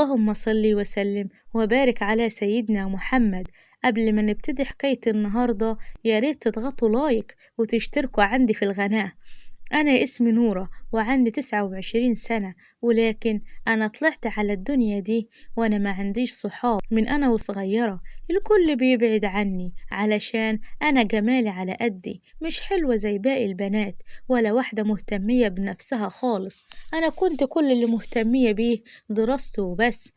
اللهم صل وسلم وبارك على سيدنا محمد. قبل ما نبتدي حكاية النهاردة يا ريت تضغطوا لايك وتشتركوا عندي في القناة. أنا اسمي نورة وعندي 29 سنة، ولكن أنا طلعت على الدنيا دي وأنا ما عنديش صحاب من أنا وصغيرة. الكل بيبعد عني علشان أنا جمالي على قدي، مش حلوة زي باقي البنات ولا واحدة مهتمية بنفسها خالص. أنا كنت كل اللي مهتمية بيه دراسته وبس.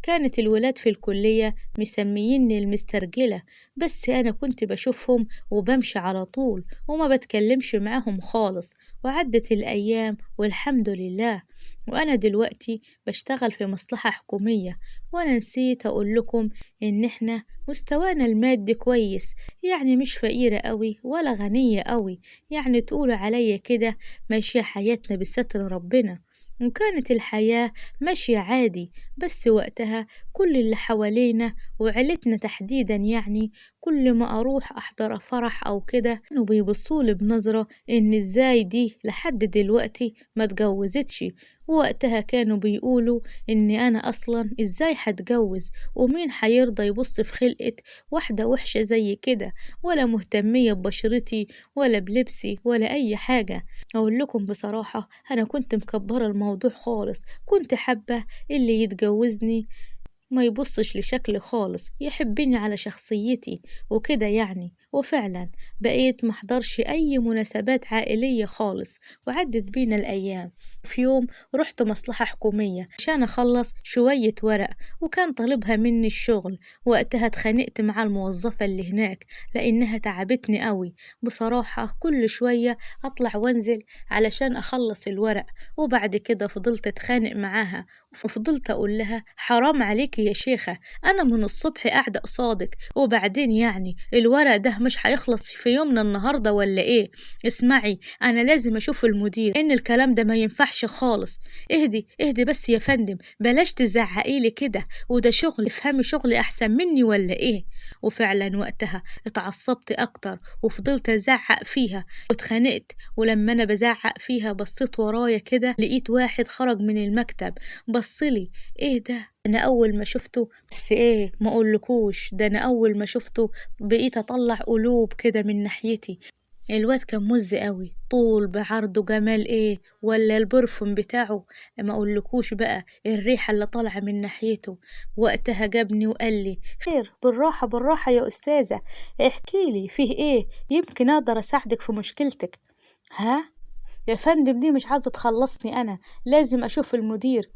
كانت الولاد في الكلية مسمييني المسترجلة، بس أنا كنت بشوفهم وبمشي على طول وما بتكلمش معاهم خالص. وعدت الأيام والحمد لله، وأنا دلوقتي بشتغل في مصلحة حكومية. وأنا نسيت أقول لكم إن إحنا مستوانا المادي كويس، يعني مش فقيرة قوي ولا غنية قوي، يعني تقولوا عليا كده ماشية حياتنا بستر ربنا. وكانت الحياة ماشية عادي، بس وقتها كل اللي حوالينا وعيلتنا تحديدا، يعني كل ما أروح أحضر فرح أو كده كانوا بيبصولي بنظرة إن إزاي دي لحد دلوقتي ما اتجوزتش. ووقتها كانوا بيقولوا إني أنا أصلا إزاي هتجوز، ومين هيرضى يبص في خلقة واحدة وحشة زي كده، ولا مهتمية ببشرتي ولا بلبسي ولا أي حاجة. أقول لكم بصراحة أنا كنت مكبرة الموضوع خالص، كنت حابة اللي يتجوزني ما يبصش لشكلي خالص، يحبني على شخصيتي وكده يعني. وفعلا بقيت محضرش أي مناسبات عائلية خالص. وعدت بينا الأيام. في يوم رحت مصلحة حكومية عشان أخلص شوية ورق، وكان طالبها مني الشغل. وقتها اتخانقت مع الموظفة اللي هناك لأنها تعبتني قوي بصراحة. كل شوية أطلع وأنزل علشان أخلص الورق، وبعد كده فضلت أتخانق معاها وفضلت أقول لها حرام عليكي يا شيخة، أنا من الصبح قاعدة قصادك، وبعدين يعني الورق ده مش هيخلص في يومنا النهاردة ولا إيه؟ اسمعي، أنا لازم أشوف المدير، إن الكلام ده ما ينفعش خالص. اهدي اهدي بس يا فندم، بلاش تزعقيلي كده، وده شغل، افهمي شغلي أحسن مني ولا إيه؟ وفعلا وقتها اتعصبت أكتر وفضلت أزعق فيها واتخانقت. ولما أنا بزعق فيها بصيت ورايا كده لقيت واحد خرج من المكتب بصلي. ايه ده؟ انا اول ما شفته، بس ايه ما اقولكوش، ده انا اول ما شفته بقيت اطلع قلوب كده من ناحيتي. الواد كان مز قوي، طول بعرضه جمال ايه، ولا البرفم بتاعه ما اقولكوش بقى الريحة اللي طالعة من ناحيته. وقتها جابني وقال لي خير، بالراحة بالراحة يا استاذة، احكيلي فيه ايه، يمكن اقدر اساعدك في مشكلتك. ها يا فندم، دي مش عايزة تخلصني، أنا لازم أشوف المدير.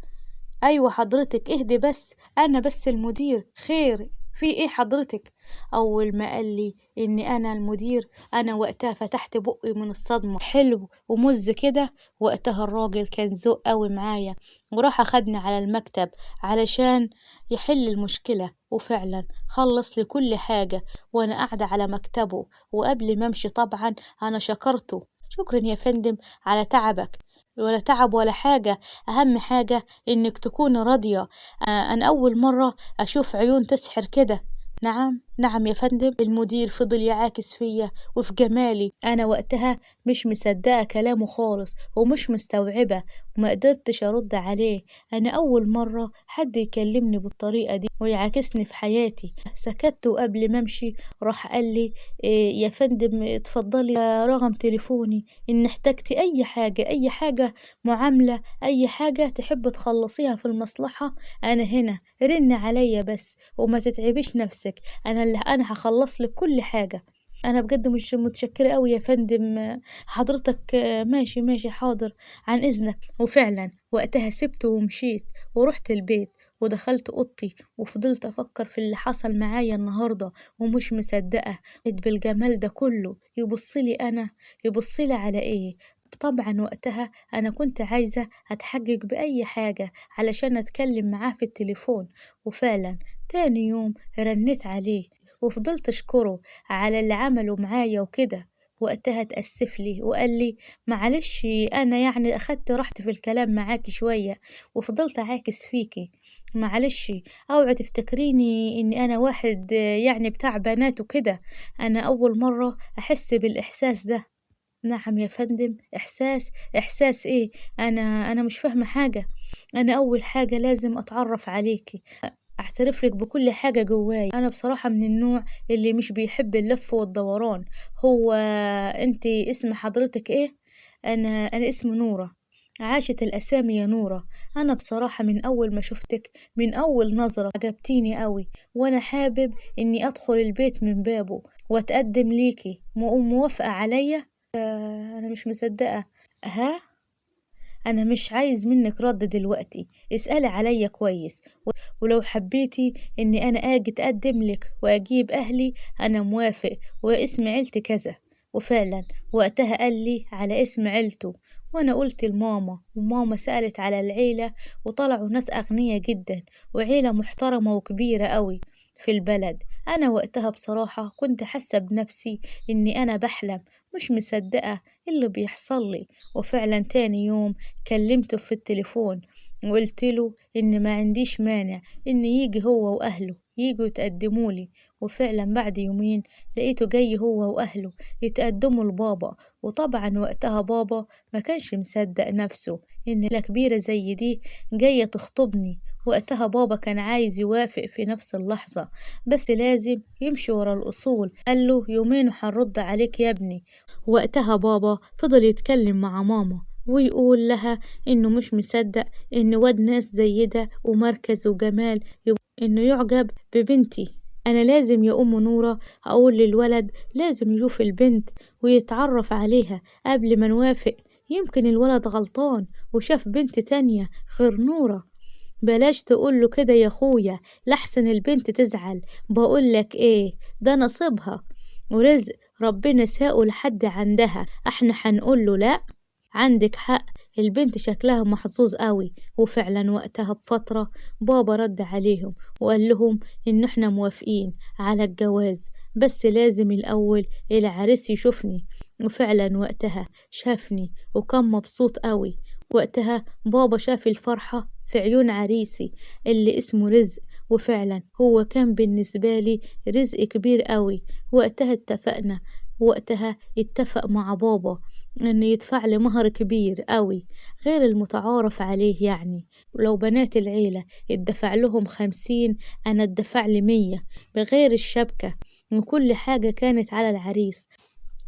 أيوة حضرتك، اهدي بس، أنا بس المدير، خير في إيه حضرتك؟ أول ما قال لي إني أنا المدير، أنا وقتها فتحت بقي من الصدمة، حلو ومز كده. وقتها الراجل كان ذوق قوي معايا، وراح أخدني على المكتب علشان يحل المشكلة. وفعلا خلص لي كل حاجة وأنا قاعدة على مكتبه. وقبل ما أمشي طبعا أنا شكرته، شكرا يا فندم على تعبك. ولا تعب ولا حاجة، أهم حاجة إنك تكوني راضية. أنا أول مرة أشوف عيون تسحر كده. نعم نعم يا فندم. المدير فضل يعاكس فيا وفي جمالي. أنا وقتها مش مصدقة كلامه خالص ومش مستوعبة، وما قدرتش أرد عليه. أنا أول مرة حد يكلمني بالطريقة دي ويعاكسني في حياتي. سكت، وقبل ما أمشي راح قال لي إيه يا فندم، اتفضلي رقم تليفوني إن احتجتي أي حاجة، أي حاجة معاملة، أي حاجة تحب تخلصيها في المصلحة، أنا هنا، رن عليا بس وما تتعبيش نفسك، أنا هخلص لك كل حاجة. أنا بجد مش متشكرة أوي يا فندم، حضرتك ماشي ماشي حاضر، عن إذنك. وفعلا وقتها سبته ومشيت ورحت البيت ودخلت أوضتي وفضلت أفكر في اللي حصل معايا النهاردة ومش مصدقة بالجمال ده كله. يبصلي أنا، يبصلي على إيه؟ طبعا وقتها أنا كنت عايزة أتحجج بأي حاجة علشان أتكلم معاه في التليفون. وفعلا تاني يوم رنيت عليه وفضلت أشكره على اللي عمله معايا وكده. وقتها تأسف لي وقال لي معلش، أنا يعني أخدت راحتي في الكلام معاكي شوية وفضلت أعاكس فيكي، معلش، أوعي تفتكريني إني أنا واحد يعني بتاع بنات وكده، أنا أول مرة أحس بالإحساس ده. نعم يا فندم، إحساس إيه؟ أنا مش فاهمة حاجة. أنا أول حاجة لازم أتعرف عليكي، أعترف لك بكل حاجة جواي. أنا بصراحة من النوع اللي مش بيحب اللف والدوران. هو أنت اسم حضرتك إيه؟ أنا اسمي نورة. عاشت الأسامي يا نورة. أنا بصراحة من أول ما شفتك من أول نظرة عجبتيني قوي، وأنا حابب إني أدخل البيت من بابه وأتقدم ليكي. موافقة عليا؟ أنا مش مصدقة. ها؟ أنا مش عايز منك رد دلوقتي، اسألي عليا كويس، ولو حبيتي إني أنا أجي أتقدم لك وأجيب أهلي أنا موافق، واسم عيلتي كذا. وفعلا وقتها قال لي على اسم عيلته، وأنا قلت لماما، وماما سألت على العيلة وطلعوا ناس أغنياء جدا وعيلة محترمة وكبيرة قوي في البلد. أنا وقتها بصراحة كنت حاسة بنفسي إني أنا بحلم، مش مصدقة اللي بيحصل لي. وفعلا تاني يوم كلمته في التليفون وقلت له إن ما عنديش مانع إن يجي هو وأهله يجوا يتقدموا لي. وفعلا بعد يومين لقيته جاي هو وأهله يتقدموا لبابا. وطبعا وقتها بابا ما كانش مصدق نفسه إن عيلة كبيرة زي دي جاية تخطبني. وقتها بابا كان عايز يوافق في نفس اللحظة، بس لازم يمشي ورا الأصول. قال له يومين وهنرد عليك يا ابني. وقتها بابا فضل يتكلم مع ماما ويقول لها إنه مش مصدق إن واد ناس زي ده ومركز وجمال إنه يعجب ببنتي. أنا لازم يا أم نورة أقول للولد لازم يشوف البنت ويتعرف عليها قبل ما نوافق. يمكن الولد غلطان وشاف بنت تانية غير نورة. بلاش تقوله كده يا أخويا لحسن البنت تزعل. بقولك إيه، ده نصيبها ورزق ربنا ساقه لحد عندها، احنا هنقوله لأ؟ عندك حق، البنت شكلها محظوظ قوي. وفعلا وقتها بفترة بابا رد عليهم وقال لهم إن احنا موافقين على الجواز، بس لازم الأول العريس يشوفني. وفعلا وقتها شافني وكان مبسوط قوي. وقتها بابا شاف الفرحة في عيون عريسي اللي اسمه رزق. وفعلا هو كان بالنسبة لي رزق كبير قوي. وقتها اتفق مع بابا إنه يدفع لي مهر كبير قوي غير المتعارف عليه يعني. ولو بنات العيلة اتدفع لهم 50، أنا اتدفع لي 100 بغير الشبكة. وكل حاجة كانت على العريس.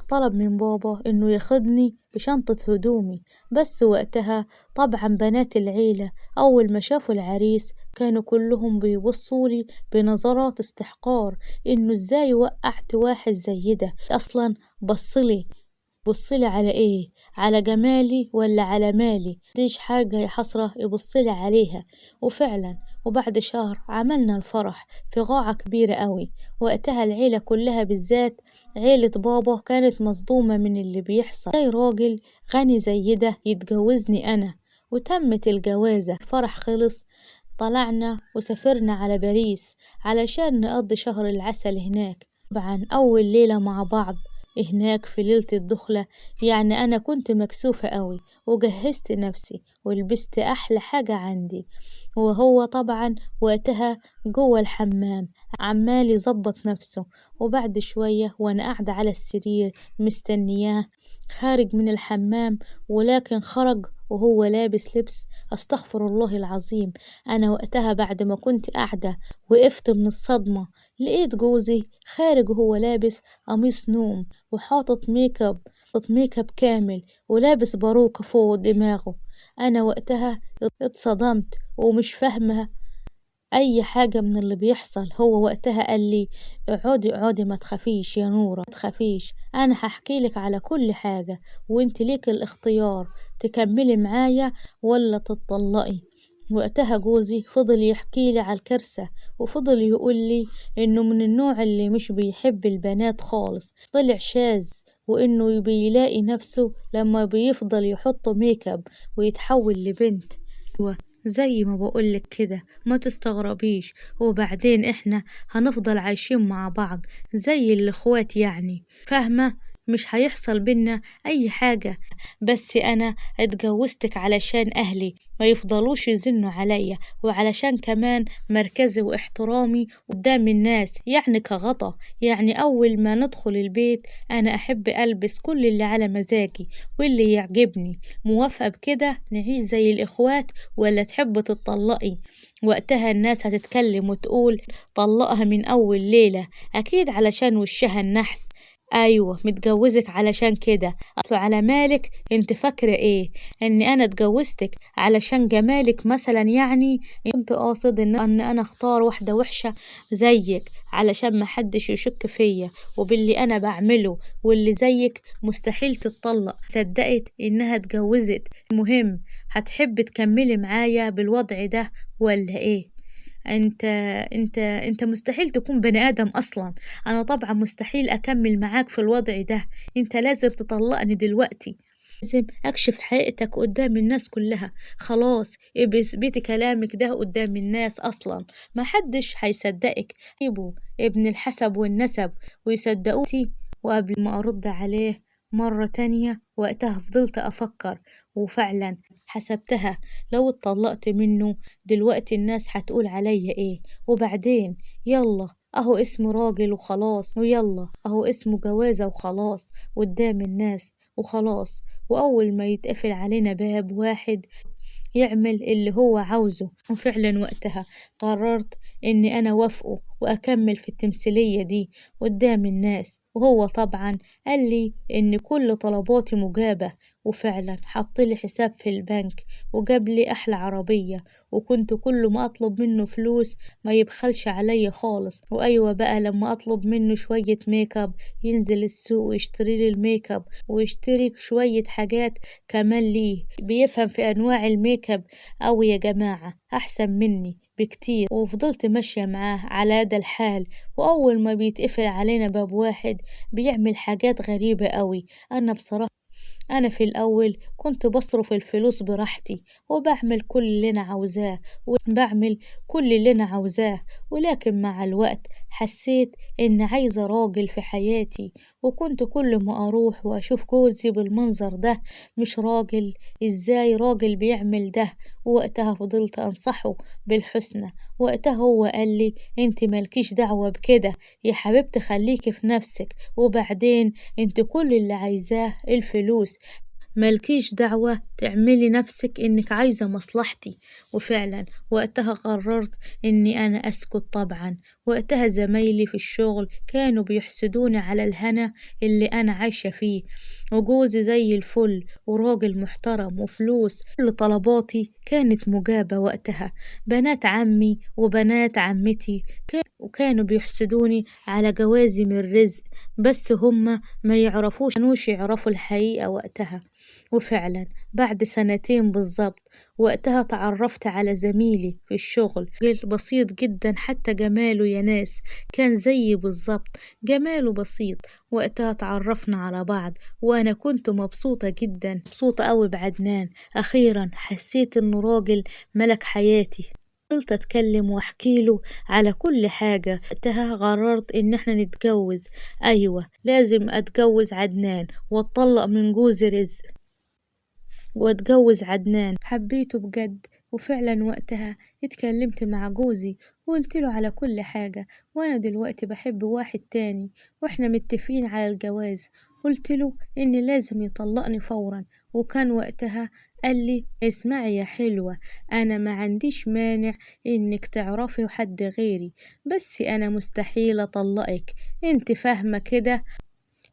طلب من بابا إنه ياخدني بشنطة هدومي. بس وقتها طبعا بنات العيلة أول ما شافوا العريس كانوا كلهم بيبصولي بنظرات استحقار، إنه إزاي وقعت واحد زي ده أصلا. بصلي على إيه؟ على جمالي ولا على مالي؟ مفيش حاجة يا حسرة يبصلي عليها. وفعلا وبعد شهر عملنا الفرح في قاعة كبيرة قوي. وقتها العيلة كلها بالذات عيلة بابا كانت مصدومة من اللي بيحصل، زي راجل غني زي ده يتجوزني أنا. وتمت الجوازة، الفرح خلص، طلعنا وسافرنا على باريس علشان نقضي شهر العسل هناك. طبعا أول ليلة مع بعض هناك في ليلة الدخلة يعني أنا كنت مكسوفة قوي وجهزت نفسي ولبست أحلى حاجة عندي. وهو طبعا وقتها جوه الحمام عمال يظبط نفسه. وبعد شوية وأنا قاعدة على السرير مستنياه خارج من الحمام، ولكن خرج وهو لابس لبس أستغفر الله العظيم. أنا وقتها بعد ما كنت قاعدة وقفت من الصدمة، لقيت جوزي خارج وهو لابس قميص نوم وحاطط ميك اب كامل ولابس باروكة فوق دماغه. أنا وقتها اتصدمت ومش فاهمة أي حاجة من اللي بيحصل. هو وقتها قال لي اقعدي ما تخافيش يا نورة، ما تخافيش، أنا هحكي لك على كل حاجة وانت ليك الاختيار تكملي معايا ولا تتطلقي. وقتها جوزي فضل يحكي لي على الكارثة وفضل يقول لي إنه من النوع اللي مش بيحب البنات خالص، طلع شاذ، وإنه بيلاقي نفسه لما بيفضل يحط ميك اب ويتحول لبنت. زي ما بقولك كده ما تستغربيش، وبعدين احنا هنفضل عايشين مع بعض زي الاخوات يعني، فاهمة؟ مش هيحصل بينا أي حاجة، بس أنا اتجوزتك علشان أهلي ما يفضلوش يزنوا عليا، وعلشان كمان مركزي واحترامي قدام الناس، يعني كغطا. يعني أول ما ندخل البيت أنا أحب ألبس كل اللي على مزاجي واللي يعجبني. موافقة بكده نعيش زي الإخوات ولا تحب تتطلقي؟ وقتها الناس هتتكلم وتقول طلقها من أول ليلة، أكيد علشان وشها النحس. أيوة متجوزك علشان كده، أصل على مالك انت فاكرة ايه؟ اني انا اتجوزتك علشان جمالك مثلا؟ يعني كنت قاصد ان انا اختار واحدة وحشة زيك علشان محدش يشك فيا وباللي انا بعمله، واللي زيك مستحيل تتطلق. صدقت انها اتجوزت. المهم هتحب تكملي معايا بالوضع ده ولا ايه؟ انت انت مستحيل تكون بني ادم اصلا. انا طبعا مستحيل اكمل معاك في الوضع ده. انت لازم تطلقني دلوقتي، لازم اكشف حقيقتك قدام الناس كلها. خلاص اثبتي كلامك ده قدام الناس، اصلا ما حدش هيصدقك. يبو ابن الحسب والنسب ويصدقوتي. وقبل ما ارد عليه مرة تانية وقتها فضلت افكر، وفعلا حسبتها. لو اتطلقت منه دلوقتي الناس هتقول عليا ايه؟ وبعدين يلا اهو اسمه راجل وخلاص، ويلا اهو اسمه جوازة وخلاص قدام الناس وخلاص. وأول ما يتقفل علينا باب واحد يعمل اللي هو عاوزه. وفعلا وقتها قررت إني أنا وافقه وأكمل في التمثيلية دي قدام الناس. وهو طبعا قال لي إن كل طلباتي مجابة، وفعلا حط لي حساب في البنك وجاب لي أحلى عربية، وكنت كل ما أطلب منه فلوس ما يبخلش عليا خالص. وأيوة بقى لما أطلب منه شوية ميك اب ينزل السوق ويشتري لي الميك اب ويشتري شوية حاجات كمان. ليه بيفهم في أنواع الميك اب أوي يا جماعة، أحسن مني بكتير. وفضلت ماشية معاه على هذا الحال. وأول ما بيتقفل علينا باب واحد بيعمل حاجات غريبة أوي. أنا بصراحة أنا في الأول كنت بصرف الفلوس براحتي وبعمل كل اللي أنا عاوزاه وبعمل كل اللي أنا عاوزاه، ولكن مع الوقت حسيت إن عايزة راجل في حياتي. وكنت كل ما أروح وأشوف جوزي بالمنظر ده، مش راجل، إزاي راجل بيعمل ده؟ ووقتها فضلت أنصحه بالحسنى. وقتها هو قال لي انت مالكيش دعوة بكده يا حبيبتي، خليكي في نفسك، وبعدين انت كل اللي عايزاه الفلوس، مالكيش دعوة تعملي نفسك انك عايزة مصلحتي. وفعلا وقتها قررت اني انا اسكت طبعا. وقتها زمايلي في الشغل كانوا بيحسدوني على الهنا اللي انا عايشة فيه، وجوزي زي الفل وراجل محترم وفلوس. كل طلباتي كانت مجابة وقتها. بنات عمي وبنات عمتي وكانوا بيحسدوني على جوازي من رزق، بس هما ما يعرفوش، كانوش يعرفوا الحقيقة وقتها. وفعلا بعد سنتين بالظبط وقتها تعرفت على زميلي في الشغل، راجل بسيط جدا، حتى جماله يا ناس كان زيي بالظبط، جماله بسيط. وقتها تعرفنا على بعض وأنا كنت مبسوطة جدا، مبسوطة أوي بعدنان. أخيرا حسيت إنه راجل ملك حياتي. فضلت أتكلم وأحكيله على كل حاجة. وقتها قررت إن احنا نتجوز. أيوة لازم أتجوز عدنان وأتطلق من جوز رزق واتجوز عدنان. حبيته بجد. وفعلا وقتها اتكلمت مع جوزي وقلت له على كل حاجة، وانا دلوقتي بحب واحد تاني واحنا متفقين على الجواز. قلت له ان لازم يطلقني فورا. وكان وقتها قال لي اسمعي يا حلوة، انا ما عنديش مانع انك تعرفي حد غيري، بس انا مستحيل اطلقك، انت فاهمة كده؟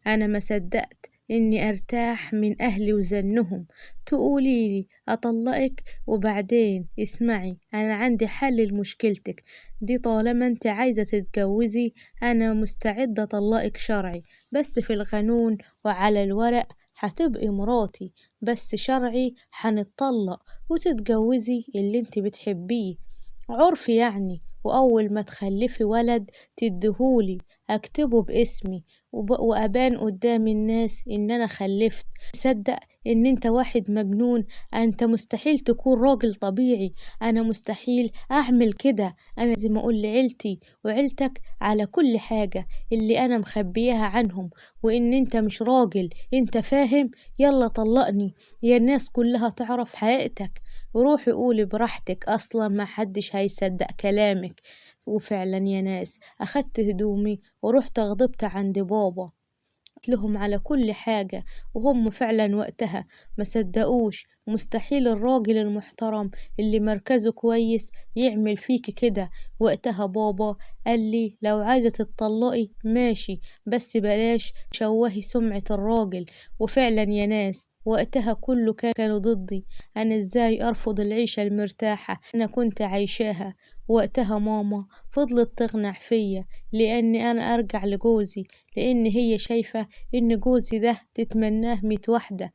أنا ما صدقت إني أرتاح من أهلي وزنهم تقوليلي أطلقك. وبعدين اسمعي، أنا عندي حل لمشكلتك دي. طالما أنت عايزة تتجوزي أنا مستعدة أطلقك شرعي، بس في القانون وعلى الورق هتبقي مراتي، بس شرعي هنتطلق وتتجوزي اللي انت بتحبيه عرفي يعني. وأول ما تخلفي ولد تديهولي أكتبه باسمي وأبان قدام الناس إن أنا خلفت. صدق إن أنت واحد مجنون، أنت مستحيل تكون راجل طبيعي، أنا مستحيل أعمل كده. أنا لازم أقول لعيلتي وعيلتك على كل حاجة اللي أنا مخبياها عنهم، وإن أنت مش راجل، أنت فاهم؟ يلا طلقني يا الناس كلها تعرف حقيقتك. وروحي قولي براحتك، أصلا ما حدش هيصدق كلامك. وفعلا يا ناس أخدت هدومي ورحت غضبت عند بابا، قلت لهم على كل حاجة، وهم فعلا وقتها ما صدقوش. مستحيل الراجل المحترم اللي مركزه كويس يعمل فيك كده. وقتها بابا قال لي لو عايزة تتطلقي ماشي، بس بلاش تشوهي سمعة الراجل. وفعلا يا ناس وقتها كله كانوا ضدي، أنا إزاي أرفض العيشة المرتاحة أنا كنت عايشاها. وقتها ماما فضلت تقنع فيا لأني أنا أرجع لجوزي، لأن هي شايفة إن جوزي ده تتمناه 100 واحدة.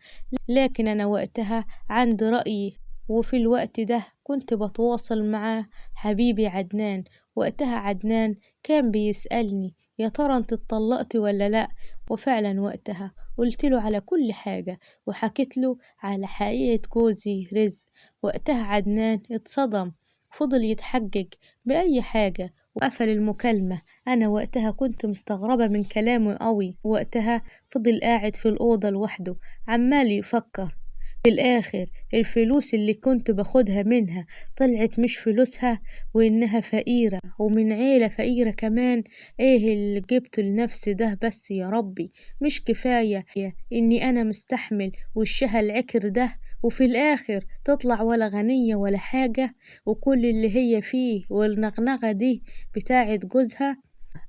لكن أنا وقتها عندي رأيي، وفي الوقت ده كنت بتواصل مع حبيبي عدنان. وقتها عدنان كان بيسألني يا ترى انت اتطلقتي ولا لأ، وفعلا وقتها قلت له على كل حاجة وحكيت له على حقيقة جوزي رزق. وقتها عدنان اتصدم، فضل يتحجج بأي حاجة وقفل المكالمة. أنا وقتها كنت مستغربة من كلامه قوي. وقتها فضل قاعد في الأوضة لوحده عمال يفكر. في الآخر الفلوس اللي كنت باخدها منها طلعت مش فلوسها، وإنها فقيرة ومن عيلة فقيرة كمان. إيه اللي جبته لنفسي ده بس يا ربي؟ مش كفاية إني أنا مستحمل وشها العكر ده، وفي الآخر تطلع ولا غنية ولا حاجة، وكل اللي هي فيه والنغنغة دي بتاعت جوزها.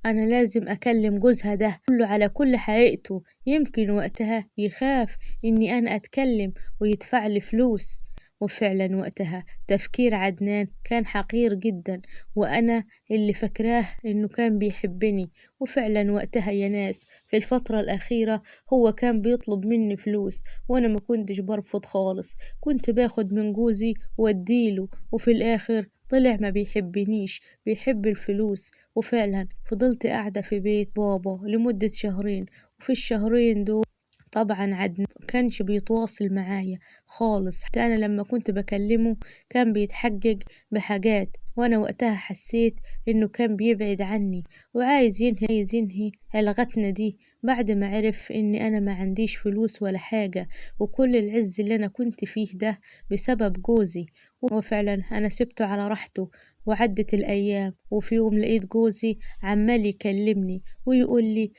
أنا لازم أكلم جوزها ده كله على كل حقيقته، يمكن وقتها يخاف إني أنا أتكلم ويدفع لي فلوس. وفعلا وقتها تفكير عدنان كان حقير جدا، وأنا اللي فاكراه إنه كان بيحبني. وفعلا وقتها يا ناس في الفترة الأخيرة هو كان بيطلب مني فلوس، وأنا ما كنتش برفض خالص، كنت باخد من جوزي واديله. وفي الآخر طلع ما بيحبنيش، بيحب الفلوس. وفعلا فضلت قاعدة في بيت بابا لمدة شهرين، وفي الشهرين دول طبعا عدنان كانش بيتواصل معايا خالص، حتى أنا لما كنت بكلمه كان بيتحجج بحاجات. وأنا وقتها حسيت إنه كان بيبعد عني وعايز ينهي علاقتنا دي، بعد ما عرف إني أنا ما عنديش فلوس ولا حاجة، وكل العز اللي أنا كنت فيه ده بسبب جوزي. وفعلا أنا سبته على راحته. وعدت الأيام، وفي يوم لقيت جوزي عمال يكلمني ويقول لي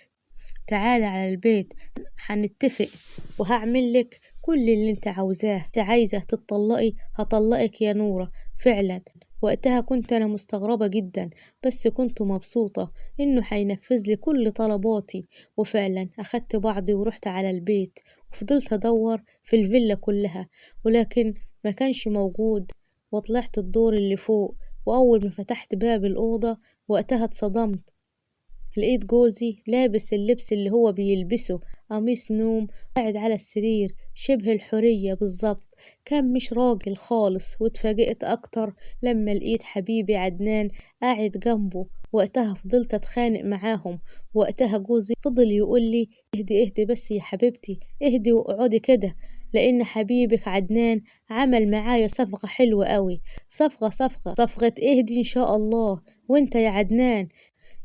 تعالى على البيت هنتفق وهعمل لك كل اللي انت عاوزاه، انت عايزة تتطلقي هطلقك يا نورة. فعلا وقتها كنت انا مستغربة جدا، بس كنت مبسوطة انه هينفذ لي كل طلباتي. وفعلا اخدت بعضي ورحت على البيت، وفضلت ادور في الفيلا كلها ولكن ما كانش موجود. وطلعت الدور اللي فوق، واول ما فتحت باب الأوضة وقتها اتصدمت، لقيت جوزي لابس اللبس اللي هو بيلبسه، قميص نوم، قاعد على السرير شبه الحرية بالظبط، كان مش راجل خالص. واتفاجئت أكتر لما لقيت حبيبي عدنان قاعد جنبه. وقتها فضلت أتخانق معاهم. وقتها جوزي فضل يقول لي اهدي اهدي بس يا حبيبتي، اهدي واقعدي كده، لأن حبيبك عدنان عمل معايا صفقة حلوة قوي. صفقة اهدي إن شاء الله. وانت يا عدنان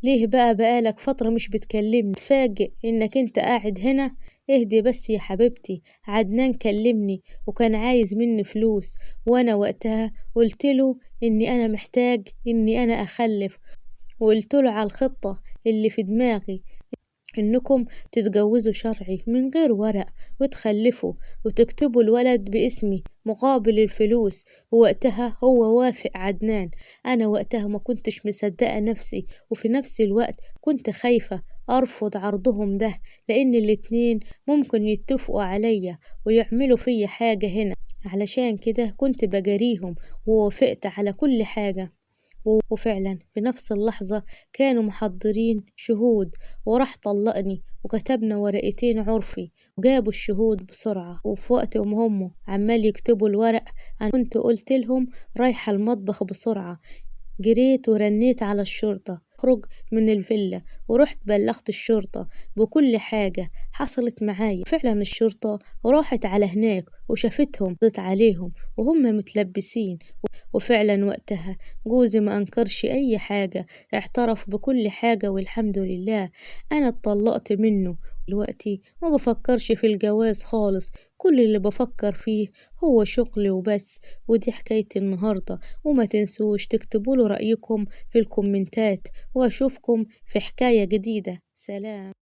ليه بقى بقالك فترة مش بتكلمني؟ تفاجئ انك انت قاعد هنا؟ اهدي بس يا حبيبتي، عدنان كلمني وكان عايز مني فلوس، وانا وقتها قلت له اني انا محتاج اني انا اخلف، وقلت له على الخطة اللي في دماغي، إنكم تتجوزوا شرعي من غير ورق وتخلفوا وتكتبوا الولد باسمي مقابل الفلوس. ووقتها هو وافق عدنان. أنا وقتها ما كنتش مصدقة نفسي، وفي نفس الوقت كنت خايفة أرفض عرضهم ده، لأن الاتنين ممكن يتفقوا عليا ويعملوا فيا حاجة هنا. علشان كده كنت بجاريهم ووافقت على كل حاجة. وفعلا في نفس اللحظة كانوا محضرين شهود، وراح طلقني وكتبنا ورقتين عرفي وجابوا الشهود بسرعة. وفي وقت هم عمال يكتبوا الورق أنا كنت قلت لهم رايحة المطبخ بسرعة جريت ورنيت على الشرطة أخرج من الفيلا، ورحت بلغت الشرطة بكل حاجة حصلت معايا. فعلا الشرطة راحت على هناك وشافتهم، ردت عليهم وهم متلبسين. وفعلا وقتها جوزي ما أنكرش أي حاجة، اعترف بكل حاجة والحمد لله. أنا اتطلقت منه دلوقتي، ما بفكرش في الجواز خالص، كل اللي بفكر فيه هو شغلي وبس. ودي حكاية النهاردة، وما تنسوش تكتبوا له رأيكم في الكومنتات، وأشوفكم في حكاية جديدة. سلام.